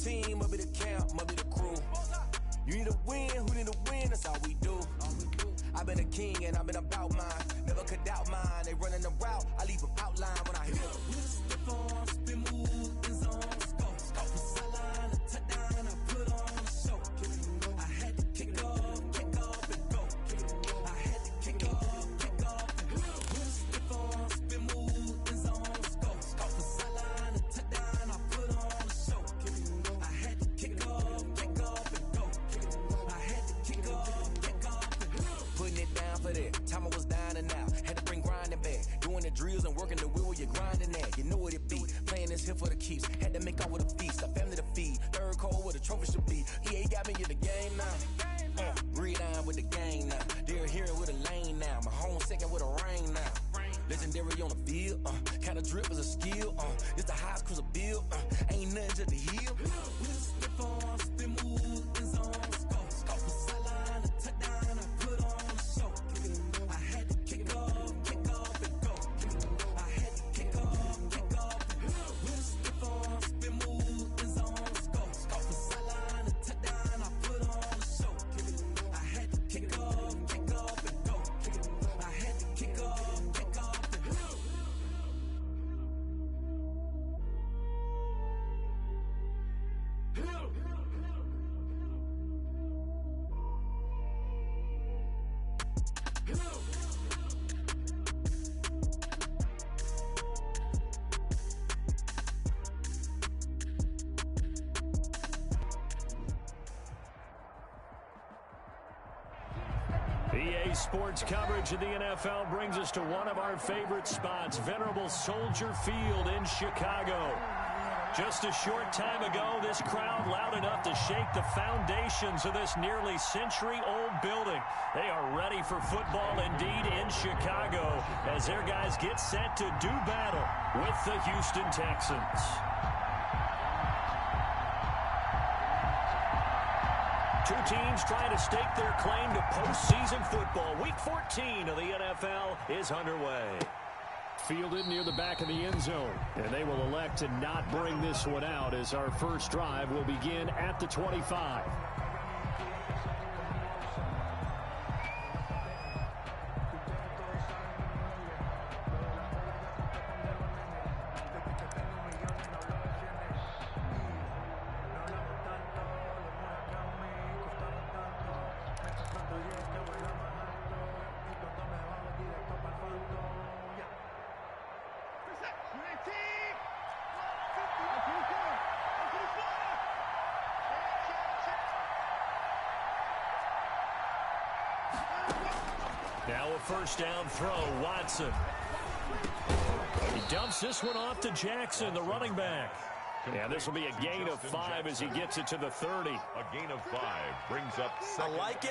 team, I'll be the camp, I'll be the crew. You need a win, who need a win, that's all we do. I've been a king and I've been about mine. Never could doubt mine. They running the route, I leave them outline when I hit them. Step on, spin move, in zone, scope. From sideline to touchdown, I put on a show. I had to kick off and go. I had to kick off and go. Step on, spin move, in zone, scope. From sideline to touchdown, I put on a show. I had to kick off and go. I had to kick off and go. Putting it down for that. Time I was down and out. Had to bring grinding back. Doing the drills and working the wheel where you're grinding at. You know what it be. Playing this here for the keeps. Had to make out with a feast. A family to feed. Third cold where the trophy should be. EA got me in the game now. Read on with the game now. They're hearing with a lane now. My home second with a rain now. Legendary on the field. Kind of drip is a skill. It's the highest cruiser bill. Ain't nothing just to heal. Step on, spin move, in zone, scope. From sideline to touchdown, I put on a show. I had to kick off and go. I had to kick off and go. Step on, spin move, in zone, scope. From sideline to touchdown, I put on a show. I had to kick off and go. I had to kick off and go. EA Sports coverage of the NFL brings us to one of our favorite spots, venerable Soldier Field in Chicago. Just a short time ago, this crowd loud enough to shake the foundations of this nearly century-old building. They are ready for football indeed in Chicago as their guys get set to do battle with the Houston Texans. Two teams trying to stake their claim to postseason football. Week 14 of the NFL is underway. Fielded near the back of the end zone, and they will elect to not bring this one out as our first drive will begin at the 25. Now a first down throw, Watson. He dumps this one off to Jackson, the running back. Yeah, this will be a gain of 5 as he gets it to the 30. A gain of 5 brings up I like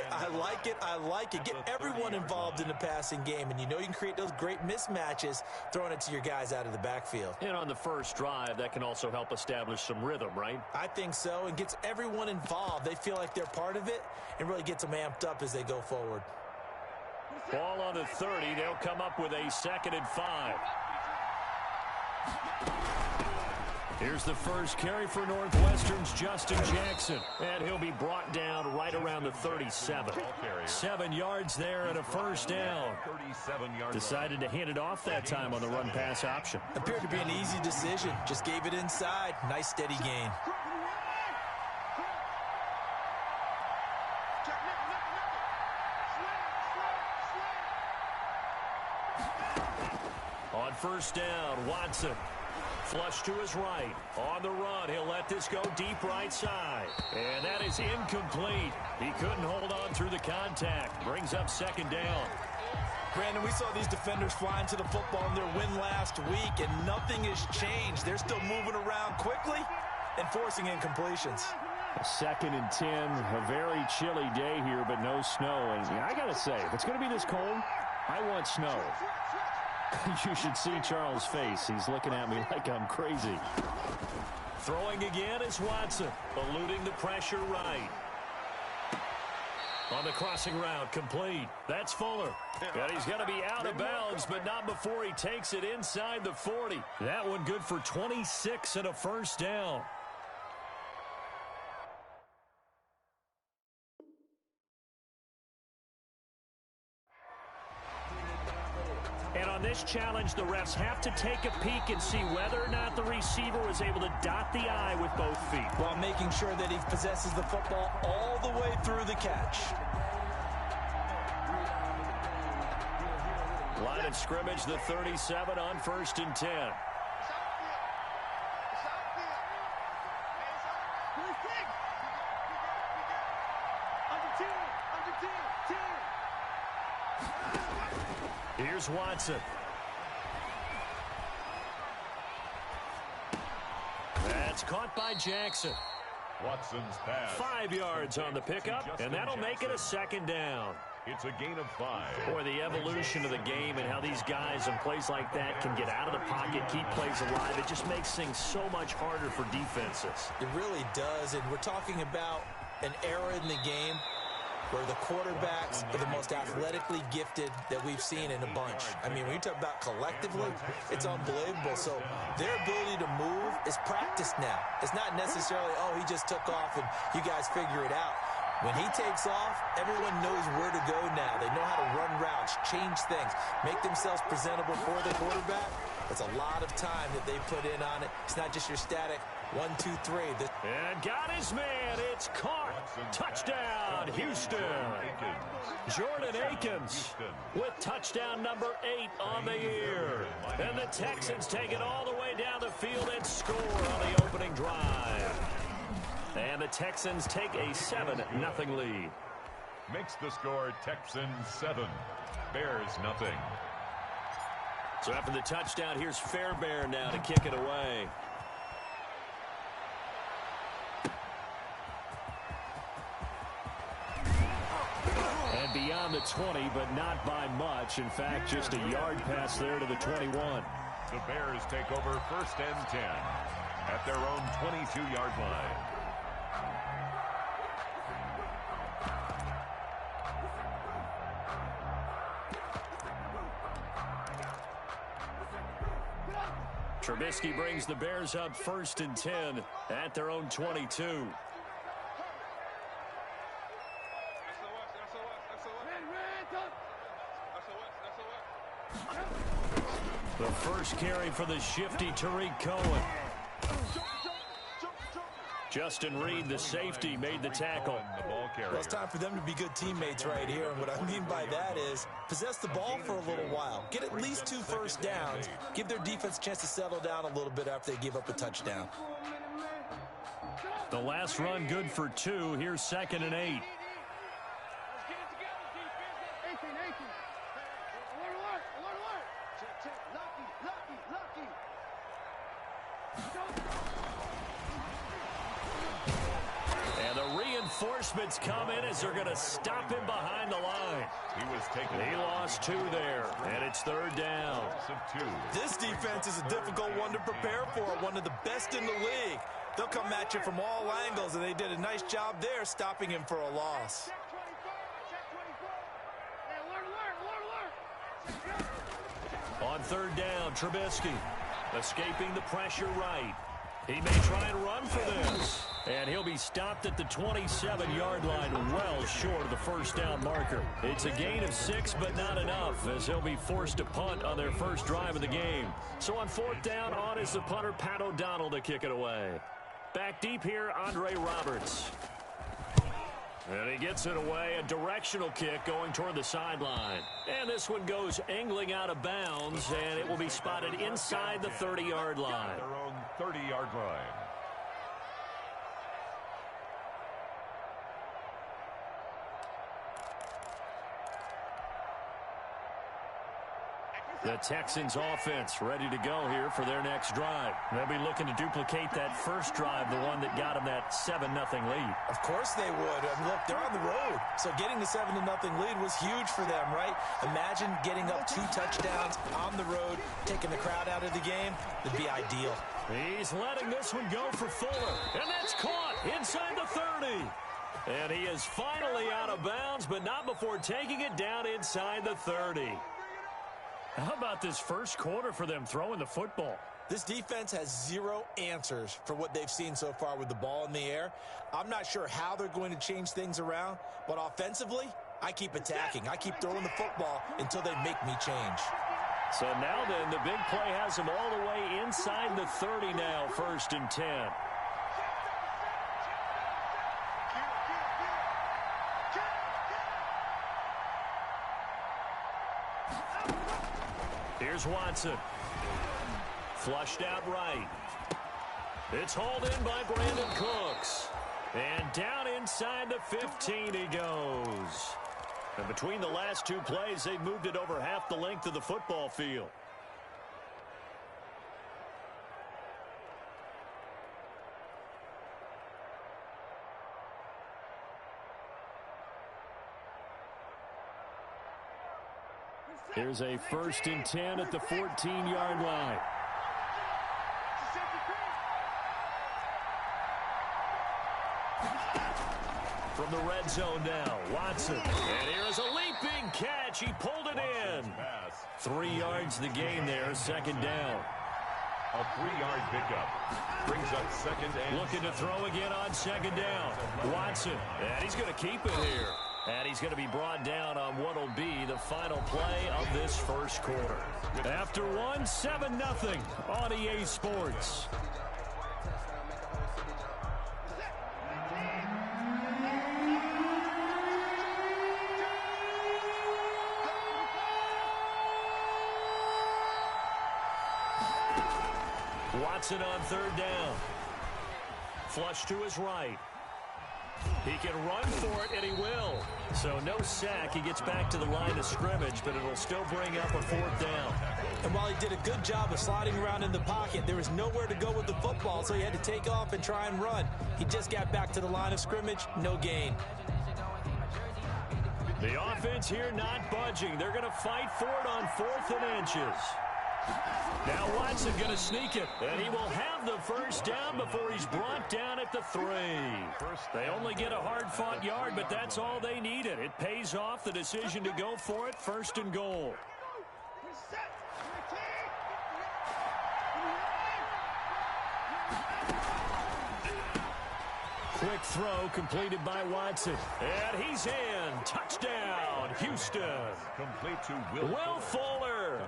it. Get everyone involved in the passing game, and you know you can create those great mismatches throwing it to your guys out of the backfield. And on the first drive, that can also help establish some rhythm, right? I think so, and gets everyone involved. They feel like they're part of it and really gets them amped up as they go forward. Ball on the 30. They'll come up with a 2nd and 5. Here's the first carry for Northwestern's Justin Jackson. And he'll be brought down right around the 37. 7 yards there and a first down. Decided to hand it off that time on the run-pass option. Appeared to be an easy decision. Just gave it inside. Nice steady gain. On first down, Watson. Flush to his right. On the run, he'll let this go deep right side. And that is incomplete. He couldn't hold on through the contact. Brings up 2nd down. Brandon, we saw these defenders flying to the football in their win last week, and nothing has changed. They're still moving around quickly and forcing incompletions. 2nd and 10, a very chilly day here, but no snow. And I got to say, if it's going to be this cold, I want snow. You should see Charles' face. He's looking at me like I'm crazy. Throwing again is Watson, eluding the pressure right. On the crossing route, complete. That's Fuller. And he's going to be out of bounds, but not before he takes it inside the 40. That one good for 26 and a first down. And on this challenge, the refs have to take a peek and see whether or not the receiver was able to dot the I with both feet, while making sure that he possesses the football all the way through the catch. Line of scrimmage, the 37 on 1st and 10. Here's Watson. That's caught by Jackson. Watson's pass. 5 yards on the pickup, and that'll make it a 2nd down. It's a gain of 5. Boy, the evolution of the game and how these guys in plays like that can get out of the pocket, keep plays alive, it just makes things so much harder for defenses. It really does, and we're talking about an era in the game where the quarterbacks are the most athletically gifted that we've seen in a bunch. I mean, when you talk about collectively, it's unbelievable. So their ability to move is practiced now. It's not necessarily, oh, he just took off and you guys figure it out. When he takes off, everyone knows where to go now. They know how to run routes, change things, make themselves presentable for the quarterback. It's a lot of time that they put in on it. It's not just your static 1, 2, 3. And got his man. It's caught. Touchdown, Houston. Jordan Akins with touchdown number 8 on the year. And the Texans take it all the way down the field and score on the opening drive. And the Texans take a 7-0 lead. Makes the score Texans 7, Bears nothing. So after the touchdown, here's Fairbairn now to kick it away. And beyond the 20, but not by much. In fact, just a yard pass there to the 21. The Bears take over 1st and 10 at their own 22-yard line. Trubisky brings the Bears up 1st and 10 at their own 22. The first carry for the shifty Tariq Cohen. Justin Reed, the safety, made the tackle. Well, it's time for them to be good teammates right here. And what I mean by that is possess the ball for a little while. Get at least 2 first downs. Give their defense a chance to settle down a little bit after they give up a touchdown. The last run good for 2. Here's 2nd and 8. Reinforcements come in as they're going to stop him behind the line. He lost 2 there, and it's 3rd down. This defense is a difficult one to prepare for, one of the best in the league. They'll come at you from all angles, and they did a nice job there stopping him for a loss. On 3rd down, Trubisky escaping the pressure right. He may try and run for this. And he'll be stopped at the 27-yard line, well short of the first down marker. It's a gain of 6, but not enough, as he'll be forced to punt on their first drive of the game. So on 4th down, on is the punter, Pat O'Donnell, to kick it away. Back deep here, Andre Roberts. And he gets it away, a directional kick going toward the sideline. And this one goes angling out of bounds, and it will be spotted inside the 30-yard line. Their own 30-yard line. The Texans offense ready to go here for their next drive. They'll be looking to duplicate that first drive, the one that got them that 7-0 lead. Of course they would. I mean, look, they're on the road. So getting the 7-0 lead was huge for them, right? Imagine getting up 2 touchdowns on the road, taking the crowd out of the game. It'd be ideal. He's letting this one go for Fuller. And that's caught inside the 30. And he is finally out of bounds, but not before taking it down inside the 30. How about this first quarter for them throwing the football? This defense has 0 answers for what they've seen so far with the ball in the air. I'm not sure how they're going to change things around, but offensively, I keep attacking. I keep throwing the football until they make me change. So now then, the big play has them all the way inside the 30 now, 1st and 10. Here's Watson. Flushed out right. It's hauled in by Brandon Cooks. And down inside the 15 he goes. And between the last two plays, they've moved it over half the length of the football field. Here's a 1st and 10 at the 14-yard line. From the red zone now, Watson. And here's a leaping catch. He pulled it in. 3 yards the gain there, 2nd down. A 3-yard pickup brings up 2nd and... Looking to throw again on 2nd down. Watson, and he's going to keep it here. And he's going to be brought down on what will be the final play of this 1st quarter. After one, 7-0 on EA Sports. Watson on 3rd down. Flush to his right. He can run for it, and he will. So no sack. He gets back to the line of scrimmage, but it'll still bring up a 4th down. And while he did a good job of sliding around in the pocket, there was nowhere to go with the football, so he had to take off and try and run. He just got back to the line of scrimmage, no gain. The offense here not budging. They're going to fight for it on 4th and inches. Now Watson going to sneak it, and he will have the 1st down before he's brought down at the 3. They only get a hard-fought yard, but that's all they needed. It pays off the decision to go for it, 1st and goal. Quick throw completed by Watson. And he's in. Touchdown, Houston. Complete to Will Fuller.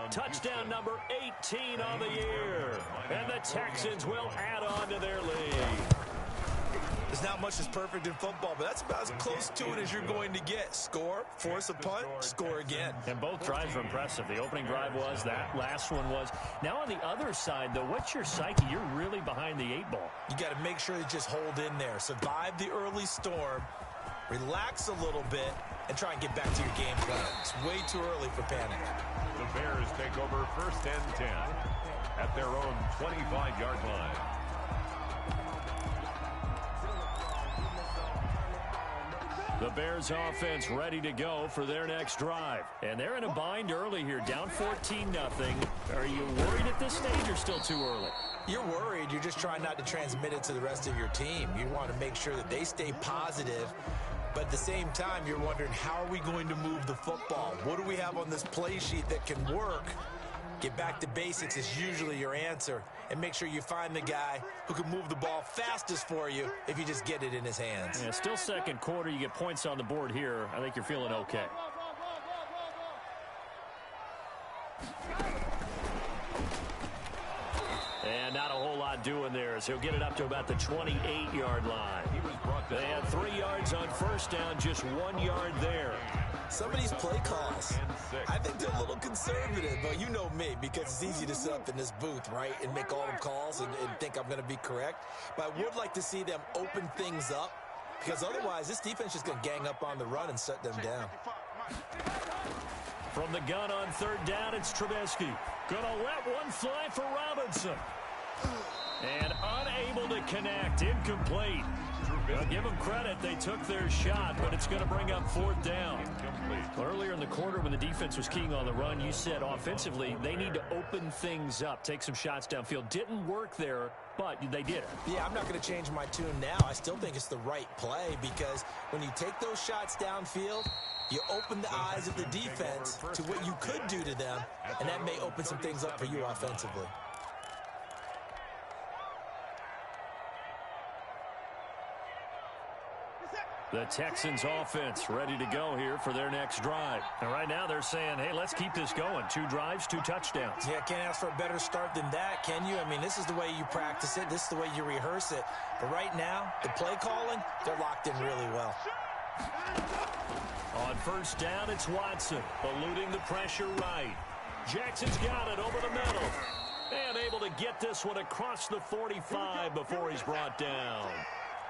Touchdown number 18 on the year. And the Texans will add on to their lead. There's not much that's perfect in football, but that's about as close to it as you're going to get. Score, force a punt, score again. And both drives were impressive. The opening drive was, that last one was. Now on the other side, though, what's your psyche? You're really behind the 8 ball. You got to make sure you just hold in there. Survive the early storm, relax a little bit, and try and get back to your game plan. It's way too early for panic. The Bears take over 1st and 10 at their own 25-yard line. The Bears offense ready to go for their next drive. And they're in a bind early here, down 14-0. Are you worried at this stage or still too early? You're worried. You're just trying not to transmit it to the rest of your team. You want to make sure that they stay positive. But at the same time, you're wondering, how are we going to move the football? What do we have on this play sheet that can work? Get back to basics is usually your answer. And make sure you find the guy who can move the ball fastest for you if you just get it in his hands. Yeah, still 2nd quarter. You get points on the board here. I think you're feeling okay. And not a whole lot doing there as he'll get it up to about the 28-yard line. They had 3 yards on 1st down, just 1 yard there. Some of these play calls, I think they're a little conservative, but you know me, because it's easy to sit up in this booth, right, and make all the calls and think I'm going to be correct. But I would like to see them open things up, because otherwise this defense is going to gang up on the run and shut them down. From the gun on 3rd down, it's Trubisky. Going to let one fly for Robinson. And unable to connect, incomplete. I'll give them credit. They took their shot, but it's going to bring up 4th down. Earlier in the quarter when the defense was keying on the run, you said offensively they need to open things up, take some shots downfield. Didn't work there, but they did it. Yeah, I'm not going to change my tune now. I still think it's the right play because when you take those shots downfield, you open the eyes of the defense to what you could do to them, and that may open some things up for you offensively. The Texans offense ready to go here for their next drive. And right now they're saying, hey, let's keep this going. 2 drives, 2 touchdowns. Yeah, can't ask for a better start than that, can you? I mean, this is the way you practice it. This is the way you rehearse it. But right now, the play calling, they're locked in really well. On first down, it's Watson, eluding the pressure right. Jackson's got it over the middle. And able to get this one across the 45 before he's brought down.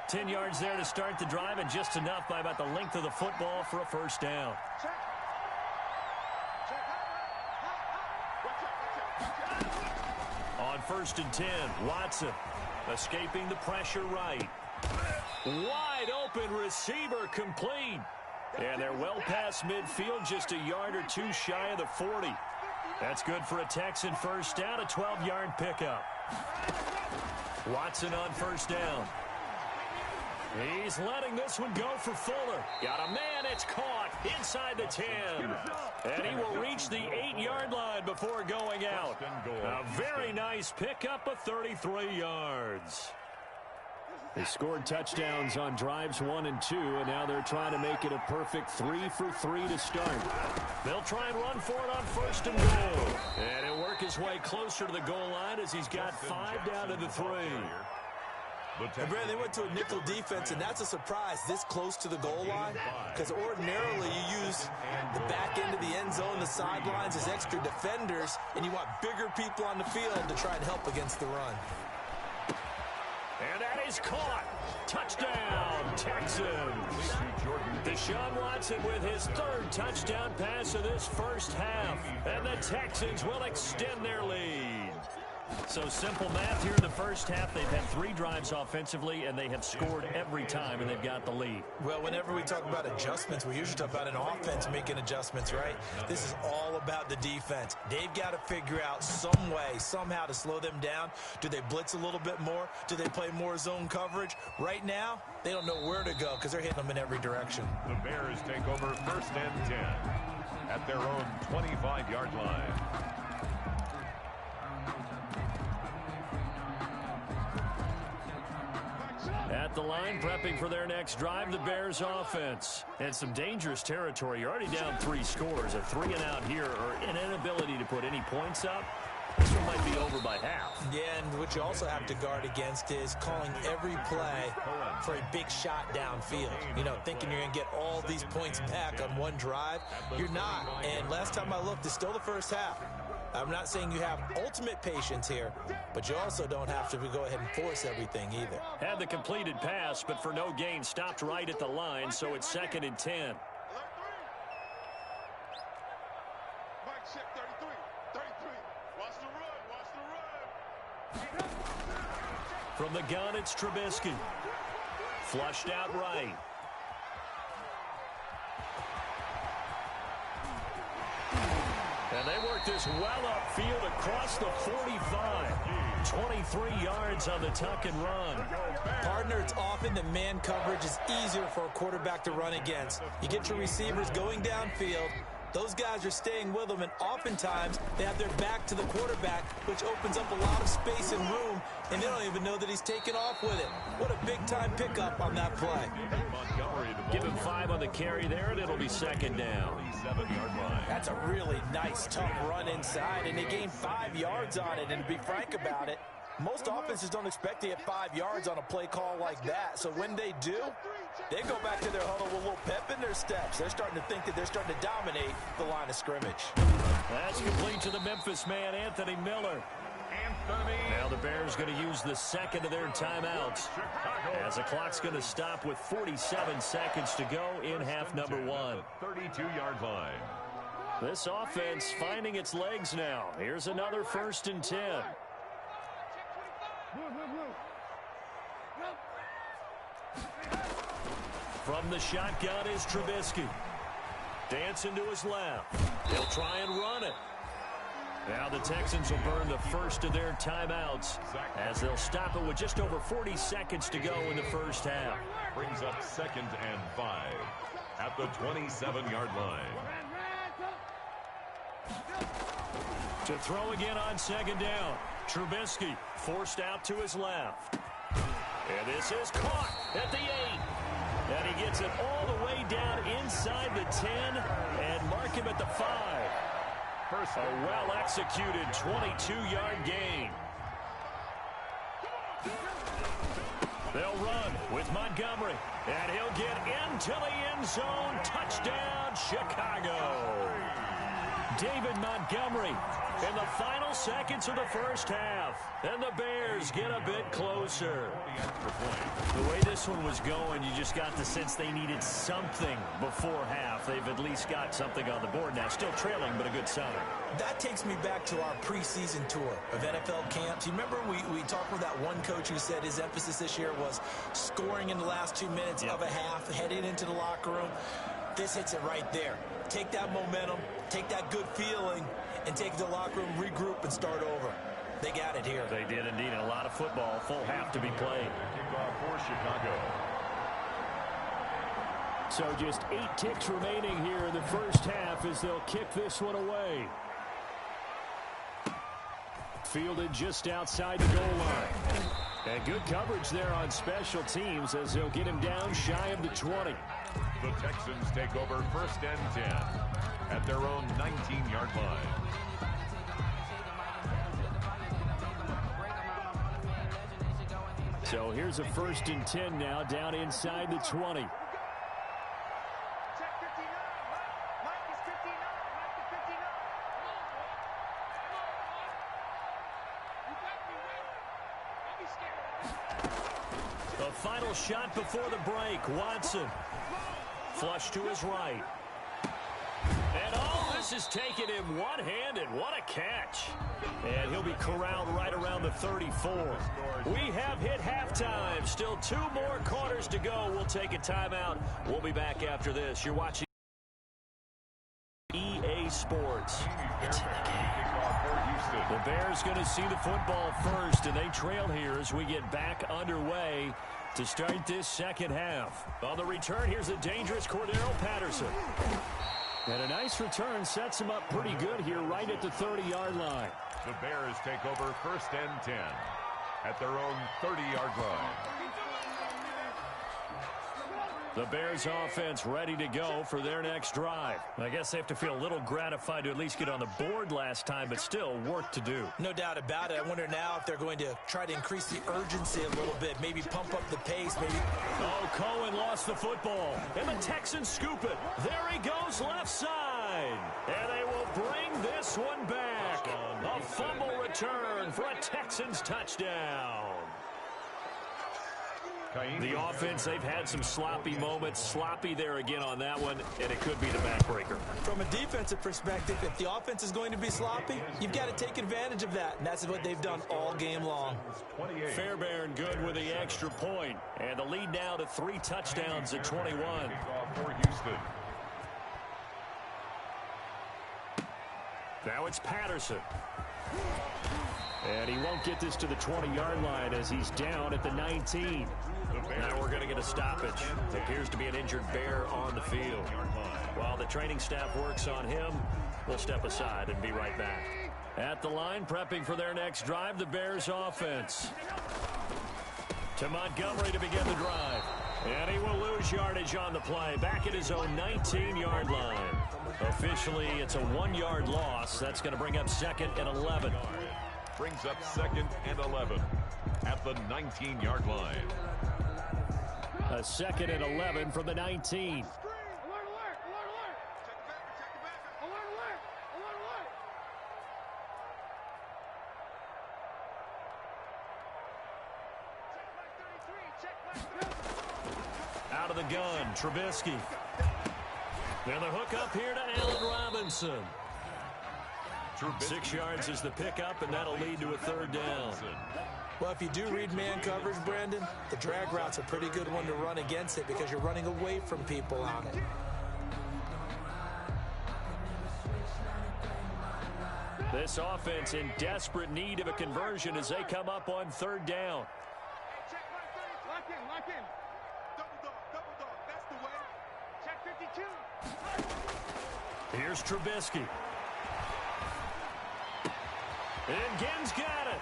10 yards there to start the drive, and just enough by about the length of the football for a first down. On first and 10, Watson escaping the pressure right. Wide open receiver complete. And they're well past midfield, just a yard or 2 shy of the 40. That's good for a Texan first down, a 12-yard pickup. Watson on first down. He's letting this one go for Fuller. Got a man, it's caught inside the 10. And he will reach the 8-yard line before going out. A very nice pickup of 33 yards. They scored touchdowns on drives 1 and 2, and now they're trying to make it a perfect 3 for 3 to start. They'll try and run for it on first and goal. And he'll work his way closer to the goal line as he's got 5 down to the 3. And Brad, they went to a nickel defense, and that's a surprise this close to the goal line, because ordinarily you use the back end of the end zone, the sidelines as extra defenders, and you want bigger people on the field to try and help against the run. And that is caught. Touchdown, Texans. Deshaun Watson with his 3rd touchdown pass of this first half. And the Texans will extend their lead. So simple math here in the first half. They've had 3 drives offensively, and they have scored every time, and they've got the lead. Well, whenever we talk about adjustments, we usually talk about an offense making adjustments, right? This is all about the defense. They've got to figure out some way, somehow to slow them down. Do they blitz a little bit more? Do they play more zone coverage? Right now, they don't know where to go because they're hitting them in every direction. The Bears take over first and 10 at their own 25-yard line. At the line, prepping for their next drive, the Bears offense. And some dangerous territory. You're already down 3 scores. A 3 and out here, or an inability to put any points up. This one might be over by half. Yeah, and what you also have to guard against is calling every play for a big shot downfield. You know, thinking you're going to get all these points back on one drive. You're not. And last time I looked, it's still the first half. I'm not saying you have ultimate patience here, but you also don't have to go ahead and force everything either. Had the completed pass, but for no gain, stopped right at the line, so it's 2nd and 10. From the gun, it's Trubisky. Flushed out right. And they work this well upfield across the 45. 23 yards on the tuck and run. Partner, it's often that man coverage is easier for a quarterback to run against. You get your receivers going downfield. Those guys are staying with them, and oftentimes they have their back to the quarterback, which opens up a lot of space and room, and they don't even know that he's taken off with it. What a big-time pickup on that play. Give him 5 on the carry there, and it'll be 2nd down. That's a really nice, tough run inside, and they gained 5 yards on it. And to be frank about it, most offenses don't expect to get 5 yards on a play call like that. So when they do, they go back to their huddle with a little pep in their steps. They're starting to think that they're starting to dominate the line of scrimmage. That's complete to the Memphis man, Anthony Miller. Now the Bears going to use the 2nd of their timeouts, as the clock's going to stop with 47 seconds to go in half number 1. 32-yard line. This offense finding its legs now. Here's another 1st and 10. From the shotgun is Trubisky. Dancing to his left. He'll try and run it. Now the Texans will burn the 1st of their timeouts, as they'll stop it with just over 40 seconds to go in the first half. Brings up 2nd and 5 at the 27-yard line. To throw again on 2nd down. Trubisky forced out to his left. And this is caught at the 8. And he gets it all the way down inside the 10 and mark him at the 5. A well-executed 22-yard gain. They'll run with Montgomery, and he'll get into the end zone. Touchdown, Chicago. David Montgomery in the final seconds of the first half. And the Bears get a bit closer. The way this one was going, you just got the sense they needed something before half. They've at least got something on the board now. Still trailing, but a good sign. That takes me back to our preseason tour of NFL camps. You remember we talked with that one coach who said his emphasis this year was scoring in the last 2 minutes of a half, heading into the locker room. This hits it right there. Take that momentum, take that good feeling, and take the locker room, regroup, and start over. They got it here. They did indeed. A lot of football, full half to be played. Kickoff for Chicago. So just 8 ticks remaining here in the first half as they'll kick this one away. Fielded just outside the goal line. And good coverage there on special teams as they'll get him down shy of the 20. The Texans take over first and 10 at their own 19-yard line. So here's a first and 10 now down inside the 20. The final shot before the break. Watson. Flush to his right. And all this is taking him one-handed. What a catch. And he'll be corralled right around the 34. We have hit halftime. Still 2 more quarters to go. We'll take a timeout. We'll be back after this. You're watching EA Sports. It's in the game. The Bears going to see the football first, and they trail here as we get back underway to start this second half. On the return, here's a dangerous Cordero Patterson. And a nice return sets him up pretty good here right at the 30-yard line. The Bears take over first and 10 at their own 30-yard line. The Bears offense ready to go for their next drive. I guess they have to feel a little gratified to at least get on the board last time, but still work to do. No doubt about it. I wonder now if they're going to try to increase the urgency a little bit, maybe pump up the pace. Oh, Cohen lost the football, and the Texans scoop it. There he goes left side, and they will bring this one back. A fumble return for a Texans touchdown. The offense, they've had some sloppy moments. Sloppy there again on that one, and it could be the backbreaker. From a defensive perspective, if the offense is going to be sloppy, you've got to take advantage of that, and that's what they've done all game long. Fairbairn good with the extra point, and the lead now to 3 touchdowns at 21. For Houston. Now it's Patterson. And he won't get this to the 20-yard line as he's down at the 19. Now we're going to get a stoppage. Appears to be an injured Bear on the field. While the training staff works on him, we'll step aside and be right back. At the line, prepping for their next drive, the Bears offense. To Montgomery to begin the drive. And he will lose yardage on the play. Back at his own 19-yard line. Officially, it's a 1-yard loss. That's going to bring up 2nd and 11. Brings up 2nd and 11 at the 19-yard line. A 2nd and 11 from the 19. Out of the gun, Trubisky. And the hook up here to Allen Robinson. 6 yards is the pickup, and that'll lead to a 3rd down. Well, if you do read man coverage, Brandon, the drag route's a pretty good one to run against it because you're running away from people on it. This offense in desperate need of a conversion as they come up on 3rd down. Lock in. Double dog. That's the way. Check 52. Here's Trubisky. And Ginn's got it.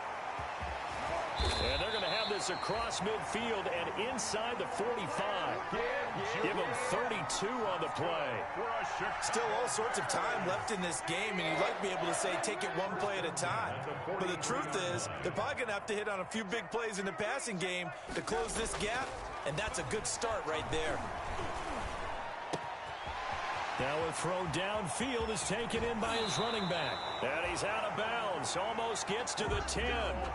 And they're going to have this across midfield and inside the 45. Give them 32 on the play. Still all sorts of time left in this game, and you'd like to be able to say take it one play at a time. But the truth is, they're probably going to have to hit on a few big plays in the passing game to close this gap, and that's a good start right there. Now a throw downfield is taken in by his running back. And he's out of bounds. Almost gets to the 10.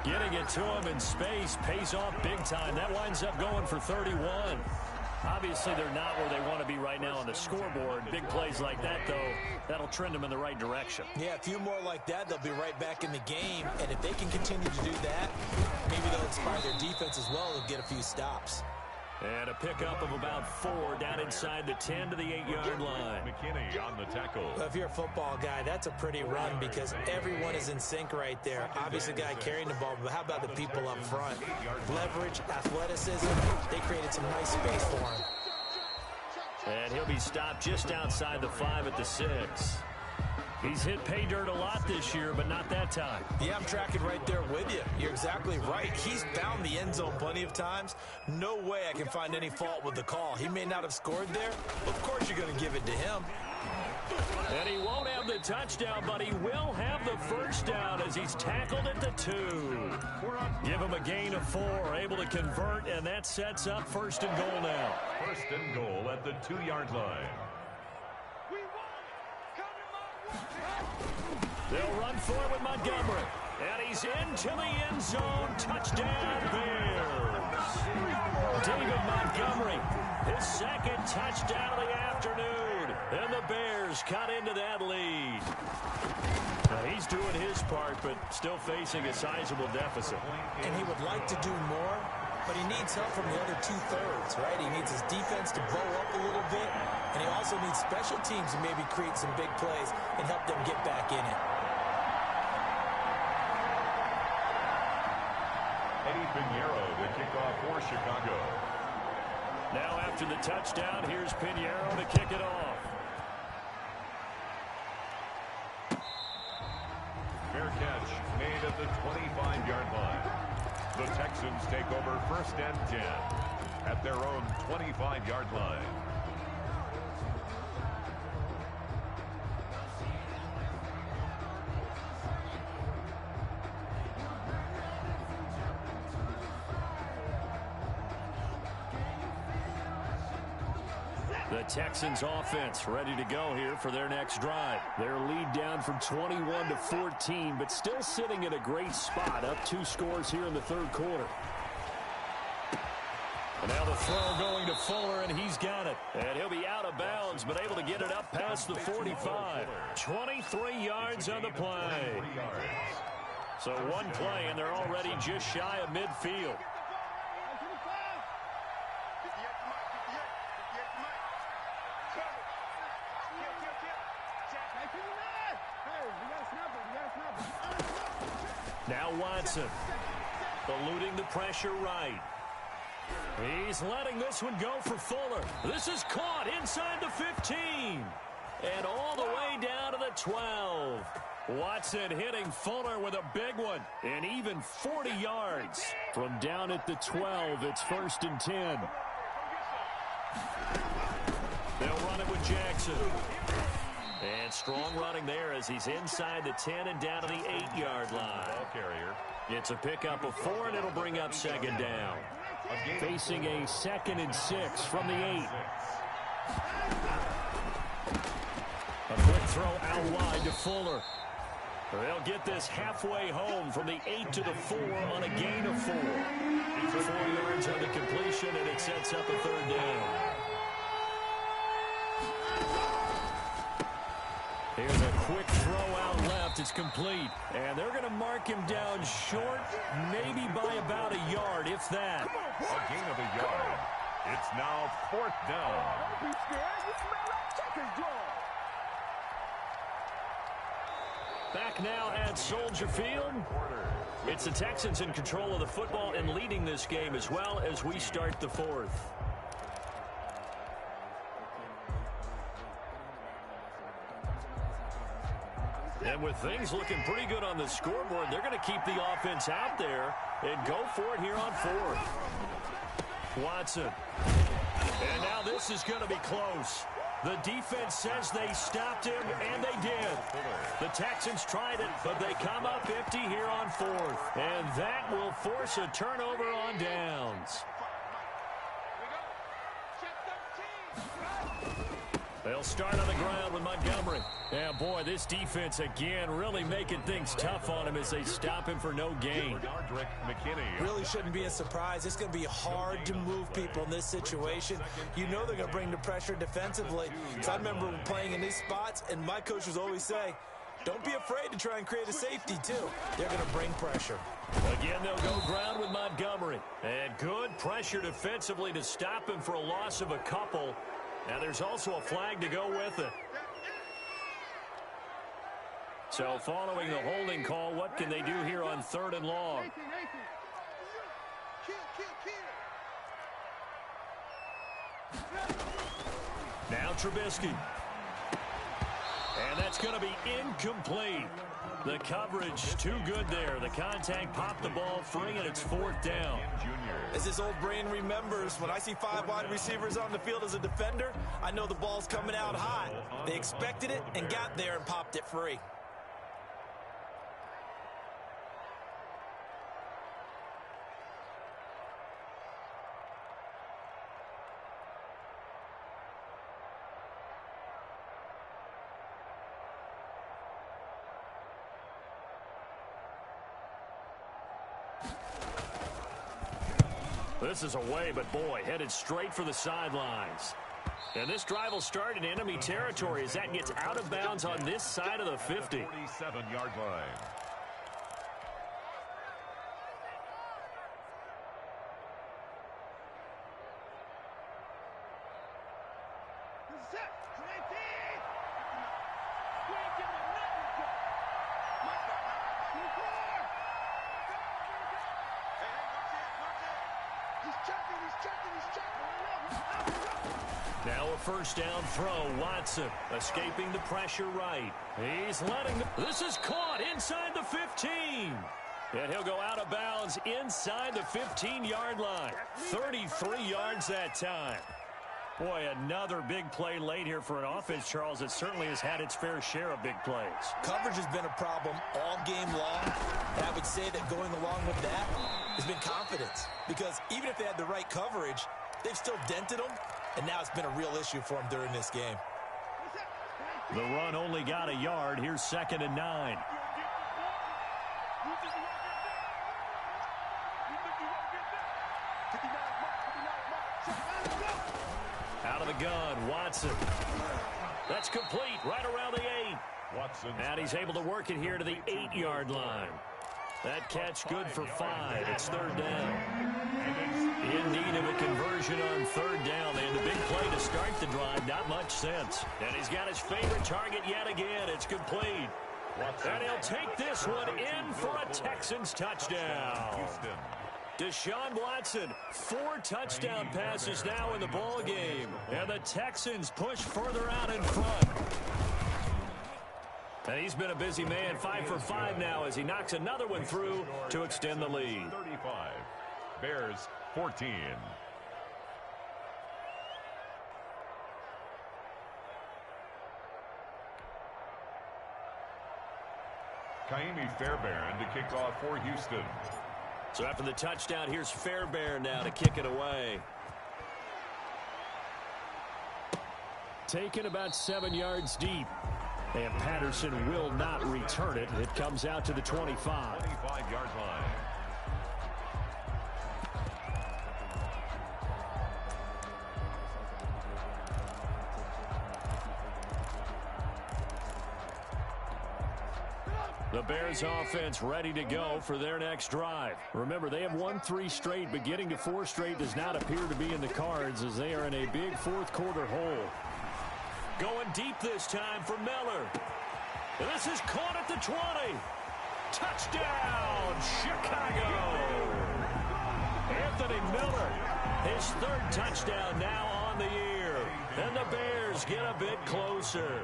Getting it to him in space pays off big time. That winds up going for 31. Obviously, they're not where they want to be right now on the scoreboard. Big plays like that, though, that'll trend them in the right direction. Yeah, a few more like that, they'll be right back in the game. And if they can continue to do that, maybe they'll inspire their defense as well and get a few stops. And a pickup of about 4 down inside the 10 to the 8-yard line. McKinney on the tackle. Well, if you're a football guy, that's a pretty run because everyone is in sync right there. Obviously, the guy carrying the ball, but how about the people up front? Leverage, athleticism, they created some nice space for him. And he'll be stopped just outside the 5 at the 6. He's hit pay dirt a lot this year, but not that time. Yeah, I'm tracking right there with you. You're exactly right. He's found the end zone plenty of times. No way I can find any fault with the call. He may not have scored there, but of course you're going to give it to him. And he won't have the touchdown, but he will have the first down as he's tackled at the 2. Give him a gain of 4, able to convert, and that sets up first and goal now. First and goal at the 2-yard line. They'll run for it with Montgomery. And he's into the end zone. Touchdown, Bears. David Montgomery, his second touchdown of the afternoon. And the Bears cut into that lead. Now, he's doing his part, but still facing a sizable deficit. And he would like to do more, but he needs help from the other 2/3, right? He needs his defense to bow up a little bit, and he also needs special teams to maybe create some big plays and help them get back in it. Eddie Pinheiro to kick off for Chicago. Now after the touchdown, here's Pinheiro to kick it off. Fair catch made at the 25-yard line. The Texans take over first and 10 at their own 25-yard line. The Texans offense ready to go here for their next drive. Their lead down from 21 to 14, but still sitting in a great spot, up 2 scores here in the third quarter. And now the throw going to Fuller, and he's got it. And he'll be out of bounds, but able to get it up past the 45. 23 yards on the play. So one play, and they're already just shy of midfield. Now Watson, eluding the pressure right. He's letting this one go for Fuller. This is caught inside the 15. And all the way down to the 12. Watson hitting Fuller with a big one. And even 40 yards. From down at the 12, it's first and 10. They'll run it with Jackson. And strong running there as he's inside the 10 and down to the 8-yard line. Ball carrier. It's a pickup of 4, and it'll bring up second down. Facing a 2nd and 6 from the 8. A quick throw out wide to Fuller. They'll get this halfway home from the 8 to the 4 on a gain of 4. 4 yards on the completion, and it sets up a third down. Here's a quick throw out left. It's complete. And they're going to mark him down short, maybe by about a yard, if that. A gain of a yard. It's now 4th down. Don't be scared. You smell like checker's draw. Back now at Soldier Field. It's the Texans in control of the football and leading this game as well as we start the 4th. And And with things looking pretty good on the scoreboard, they're going to keep the offense out there and go for it here on fourth. Watson. And now this is going to be close. The defense says they stopped him, and they did. The Texans tried it, but they come up empty here on fourth. And that will force a turnover on downs. They'll start on the ground with Montgomery. Yeah, boy, this defense again really making things tough on him as they stop him for no gain. Really shouldn't be a surprise. It's going to be hard to move people in this situation. You know they're going to bring the pressure defensively. So I remember playing in these spots, and my coaches always say, don't be afraid to try and create a safety, too. They're going to bring pressure. Again, they'll go ground with Montgomery. And good pressure defensively to stop him for a loss of a couple. Now there's also a flag to go with it. So following the holding call, what can they do here on 3rd and long? Now Trubisky. And that's going to be incomplete. The coverage too good there. The contact popped the ball free, and it's 4th down. As this old brain remembers, when I see 5 wide receivers on the field as a defender, I know the ball's coming out hot. They expected it and got there and popped it free. This is away, but boy, headed straight for the sidelines. And this drive will start in enemy territory as that gets out of bounds on this side of the 50. 47-yard line. Now a first down throw. Watson escaping the pressure right. He's letting this is caught inside the 15. And he'll go out of bounds inside the 15-yard line. 33 yards that time. Boy, another big play late here for an offense, Charles, that certainly has had its fair share of big plays. Coverage has been a problem all game long. And I would say that going along with that has been confidence. Because even if they had the right coverage, they've still dented them. And now it's been a real issue for them during this game. The run only got a yard. Here's 2nd and 9. Out of the gun, Watson. That's complete right around the 8. Watson. And he's able to work it here to the 8-yard line. That catch good for 5. It's 3rd down. In need of a conversion on 3rd down. They had the big play to start the drive. Not much sense. And he's got his favorite target yet again. It's complete. And he'll take this one in for a Texans touchdown. Deshaun Watson, 4 touchdown passes now in the ball game. And the Texans push further out in front. And he's been a busy man, 5 for 5 now as he knocks another one through to extend the lead. 35. Bears 14. Kaimi Fairbairn to kick off for Houston. So after the touchdown, here's Fairbairn now to kick it away. Taken about 7 yards deep. And Patterson will not return it. It comes out to the 25. 25-yard line. The Bears offense ready to go for their next drive. Remember, they have won 3 straight, but getting to 4 straight does not appear to be in the cards as they are in a big 4th quarter hole. Going deep this time for Miller. And this is caught at the 20. Touchdown, Chicago. Anthony Miller, his 3rd touchdown now on the year. And the Bears get a bit closer.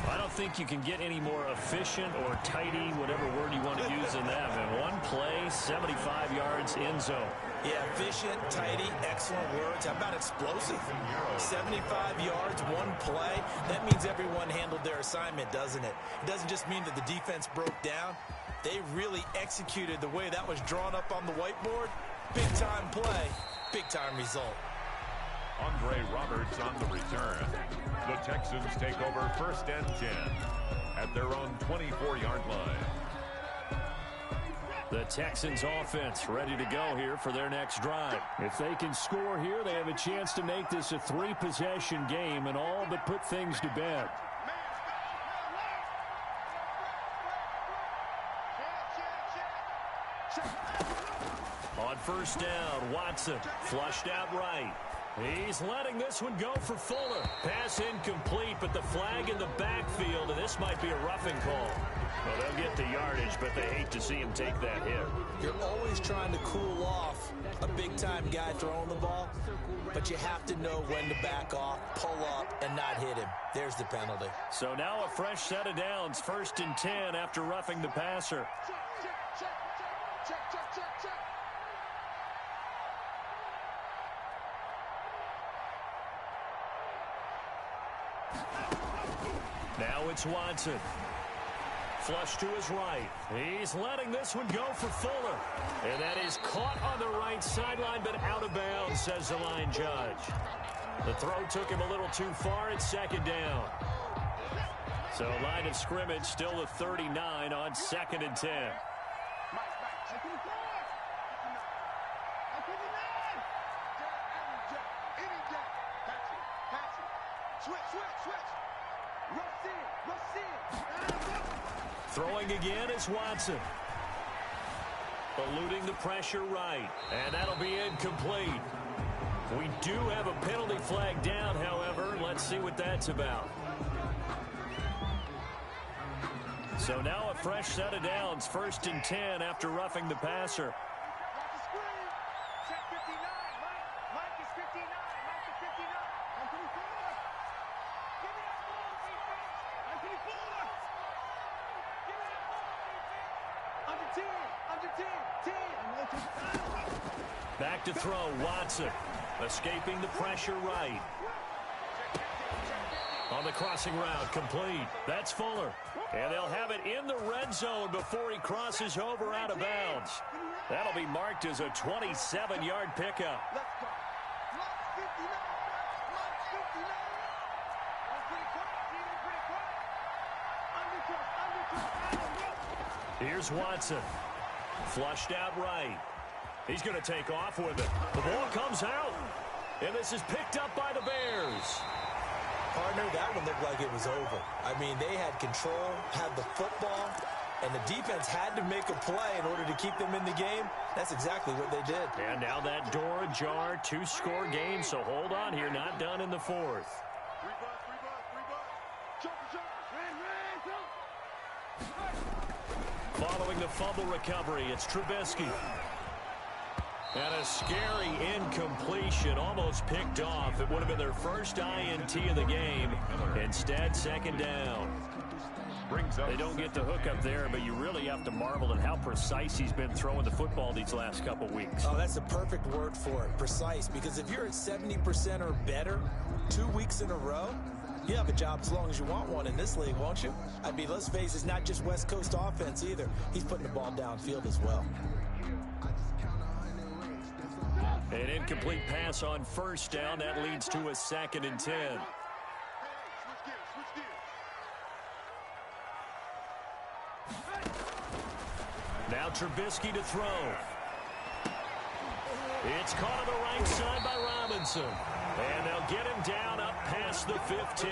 I don't think you can get any more efficient or tidy, whatever word you want to use in that. And one play, 75 yards in zone. Yeah, efficient, tidy, excellent words. How about explosive? 75 yards, one play. That means everyone handled their assignment, doesn't it? It doesn't just mean that the defense broke down. They really executed the way that was drawn up on the whiteboard. Big-time play, big-time result. Andre Roberts on the return. The Texans take over 1st and 10 at their own 24-yard line. The Texans offense ready to go here for their next drive. If they can score here, they have a chance to make this a 3-possession game and all but put things to bed. On 1st down, Watson flushed out right. He's letting this one go for Fuller. Pass incomplete, but the flag in the backfield, and this might be a roughing call. Well, they'll get the yardage, but they hate to see him take that hit. You're always trying to cool off a big-time guy throwing the ball, but you have to know when to back off, pull up, and not hit him. There's the penalty. So now a fresh set of downs, 1st and 10 after roughing the passer. Now it's Watson. Flush to his right. He's letting this one go for Fuller. And that is caught on the right sideline, but out of bounds, says the line judge. The throw took him a little too far. It's 2nd down. So line of scrimmage still a 39 on 2nd and 10. Throwing again is Watson. Eluding the pressure right. And that'll be incomplete. We do have a penalty flag down, however. Let's see what that's about. So now a fresh set of downs. 1st and 10 after roughing the passer. Back to throw, Watson. Escaping the pressure right. On the crossing route, complete. That's Fuller. And they'll have it in the red zone before he crosses over out of bounds. That'll be marked as a 27-yard pickup. Here's Watson. Flushed out right. He's going to take off with it. The ball comes out. And this is picked up by the Bears. Partner, that one looked like it was over. I mean, they had control, had the football, and the defense had to make a play in order to keep them in the game. That's exactly what they did. And now that door ajar, 2-score game, so hold on here, not done in the 4th. Following the fumble recovery, it's Trubisky. And a scary incompletion, almost picked off. It would have been their first INT of the game. Instead, 2nd down. They don't get the hook up there, but you really have to marvel at how precise he's been throwing the football these last couple weeks. Oh, that's a perfect word for it, precise. Because if you're at 70% or better 2 weeks in a row, you have a job as long as you want one in this league, won't you? I mean, let's face it, it's not just West Coast offense either. He's putting the ball downfield as well. An incomplete pass on 1st down. That leads to a 2nd and 10. Now Trubisky to throw. It's caught on the right side by Robinson. And they'll get him down up past the 15.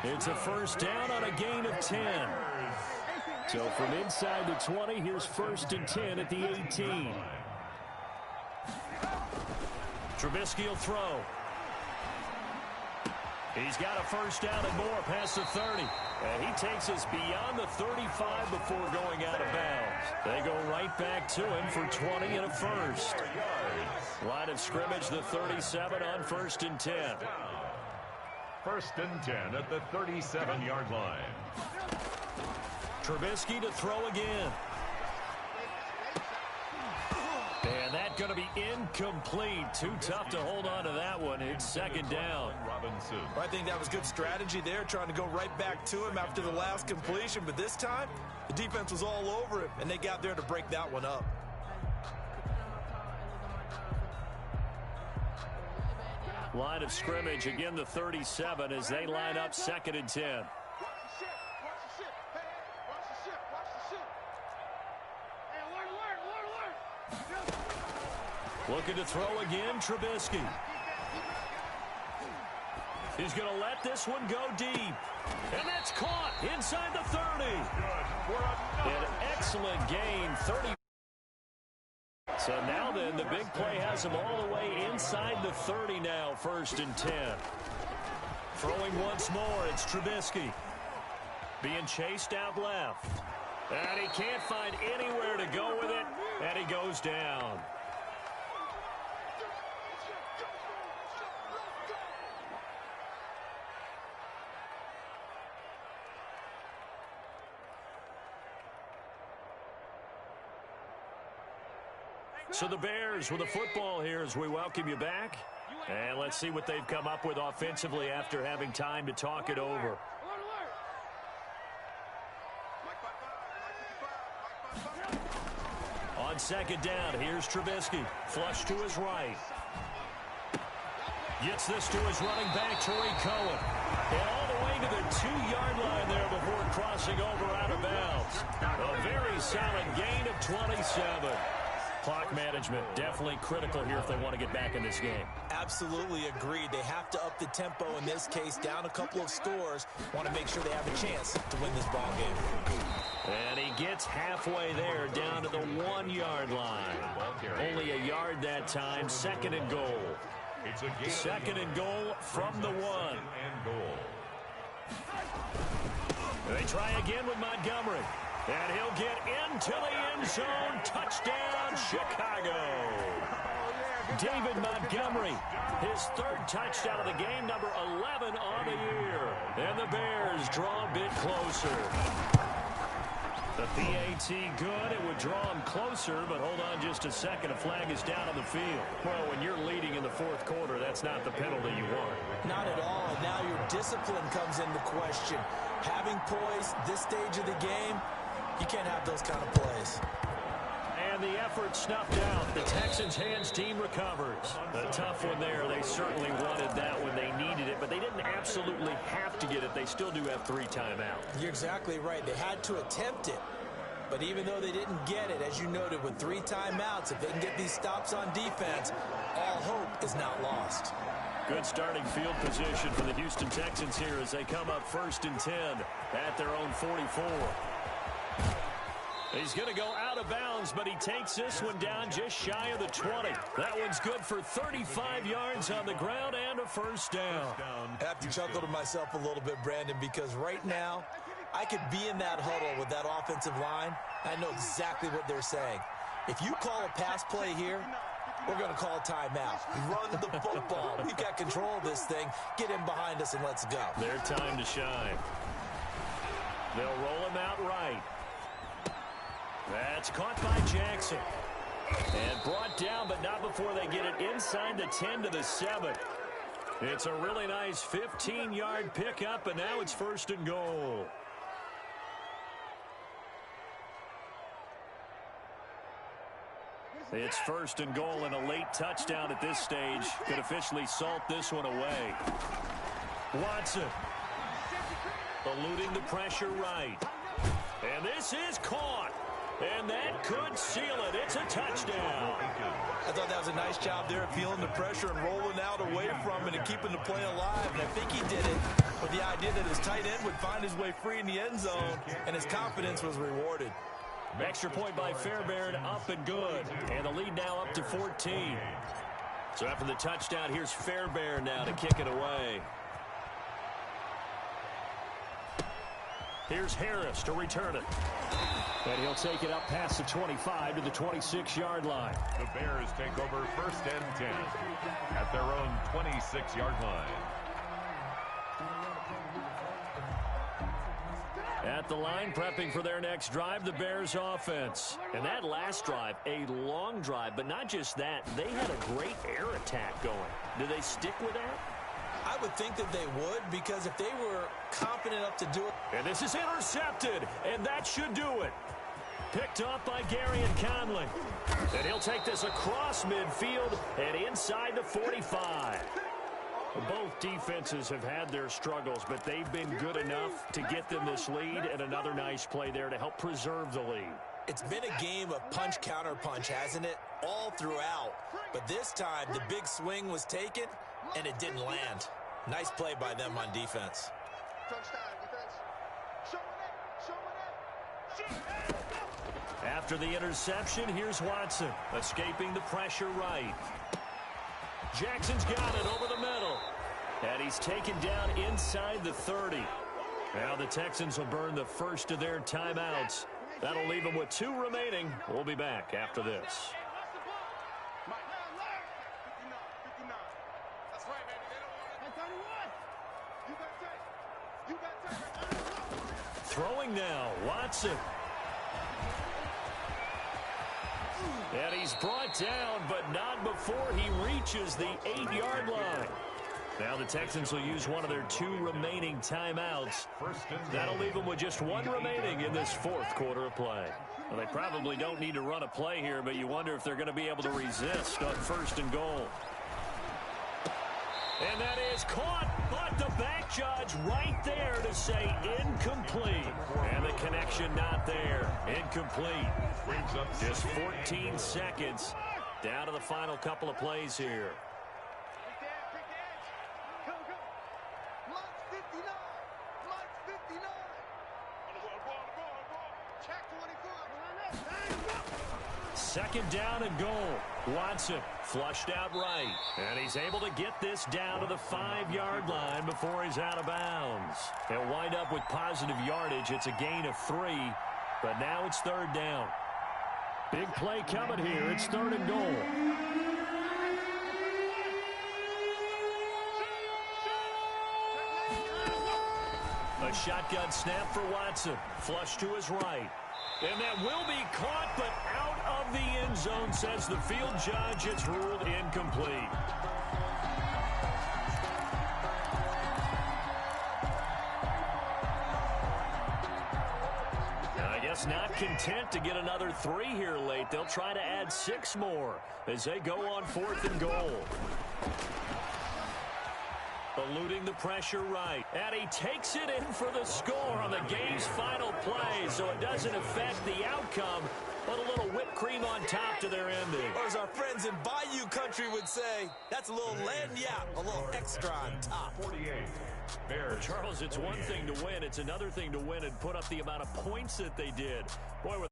It's a 1st down on a gain of 10. So from inside the 20, here's 1st and 10 at the 18. Trubisky will throw. He's got a 1st down and more past the 30. And he takes us beyond the 35 before going out of bounds. They go right back to him for 20 and a 1st. Line of scrimmage, the 37 on 1st and 10. First and 10 at the 37-yard line. Trubisky to throw again. And that's going to be incomplete. Too tough to hold on to that one. It's second down. Robinson. I think that was good strategy there, trying to go right back to him after the last completion. But this time, the defense was all over him, and they got there to break that one up. Line of scrimmage, again the 37 as they line up second and 10. Looking to throw again, Trubisky. He's going to let this one go deep. And that's caught inside the 30. An excellent gain, 30. So now then, the big play has him all the way inside the 30 now, first and 10. Throwing once more, it's Trubisky. Being chased out left. And he can't find anywhere to go with it, and he goes down. So the Bears with the football here as we welcome you back. And let's see what they've come up with offensively after having time to talk it over. On second down, here's Trubisky. Flush to his right. Gets this to his running back, Tariq Cohen. And all the way to the 2-yard line there before crossing over out of bounds. A very solid gain of 27. Clock management definitely critical here if they want to get back in this game. Absolutely agreed. They have to up the tempo in this case, down a couple of scores. Want to make sure they have a chance to win this ball game. And he gets halfway there, down to the 1-yard line. Only a yard that time, second and goal. Second and goal from the 1. They try again with Montgomery. And he'll get into the end zone. Touchdown, Chicago. David Montgomery, his third touchdown of the game, number 11 on the year. And the Bears draw a bit closer. The PAT good. It would draw them closer, but hold on just a second. A flag is down on the field. Well, when you're leading in the fourth quarter, that's not the penalty you want. Not at all. And now your discipline comes into question. Having poise this stage of the game, you can't have those kind of plays. And the effort snuffed out. The Texans' hands team recovers. A tough one there. They certainly wanted that when they needed it, but they didn't absolutely have to get it. They still do have 3 timeouts. You're exactly right. They had to attempt it. But even though they didn't get it, as you noted, with 3 timeouts, if they can get these stops on defense, all hope is not lost. Good starting field position for the Houston Texans here as they come up first and 10 at their own 44. He's going to go out of bounds, but he takes this one down just shy of the 20. That one's good for 35 yards on the ground and a first down. I have to chuckle to myself a little bit, Brandon, because right now I could be in that huddle with that offensive line. I know exactly what they're saying. If you call a pass play here, we're going to call a timeout. Run the football. We've got control of this thing. Get in behind us and let's go. Their time to shine. They'll roll him out right. That's caught by Jackson. And brought down, but not before they get it inside the 10 to the 7. It's a really nice 15-yard pickup, and now it's first and goal. It's first and goal and a late touchdown at this stage. Could officially salt this one away. Watson eluding the pressure right. And this is caught. And that could seal it. It's a touchdown. I thought that was a nice job there, feeling the pressure and rolling out away from it and keeping the play alive. And I think he did it with the idea that his tight end would find his way free in the end zone, and his confidence was rewarded. Extra point by Fairbairn, up and good. And the lead now up to 14. So after the touchdown, here's Fairbairn now to kick it away. Here's Harris to return it. And he'll take it up past the 25 to the 26-yard line. The Bears take over first and 10 at their own 26-yard line. At the line, prepping for their next drive, the Bears offense. And that last drive, a long drive, but not just that. They had a great air attack going. Do they stick with that? I would think that they would, because if they were confident enough to do it. And this is intercepted, and that should do it. Picked up by Gary and Conley. And he'll take this across midfield and inside the 45. Both defenses have had their struggles, but they've been good enough to get them this lead, and another nice play there to help preserve the lead. It's been a game of punch-counter-punch, hasn't it? All throughout. But this time, the big swing was taken, and it didn't land. Nice play by them on defense. After the interception, here's Watson, escaping the pressure right. Jackson's got it over the middle. And he's taken down inside the 30. Now the Texans will burn the first of their timeouts. That'll leave them with 2 remaining. We'll be back after this. Throwing now, Watson. And he's brought down, but not before he reaches the 8-yard line. Now the Texans will use one of their 2 remaining timeouts. That'll leave them with just 1 remaining in this 4th quarter of play. Well, they probably don't need to run a play here, but you wonder if they're going to be able to resist on 1st and goal. And that is caught, but the back judge right there to say incomplete. And the connection not there. Incomplete. Brings up just 14 seconds down to the final couple of plays here. Second down and goal. Watson flushed out right. And he's able to get this down to the 5-yard line before he's out of bounds. He'll wind up with positive yardage. It's a gain of 3, but now it's 3rd down. Big play coming here. It's 3rd and goal. A shotgun snap for Watson. Flush to his right. And that will be caught, but out of the end zone, says the field judge. It's ruled incomplete. I guess not content to get another 3 here late. They'll try to add 6 more as they go on 4th and goal. Eluding the pressure right. And he takes it in for the score on the game's final play, so it doesn't affect the outcome, but a little whipped cream on top to their ending. Or as our friends in Bayou Country would say, that's a little lagniappe, a little extra on top. 48. Bears. Charles, it's one thing to win. It's another thing to win and put up the amount of points that they did. Boy,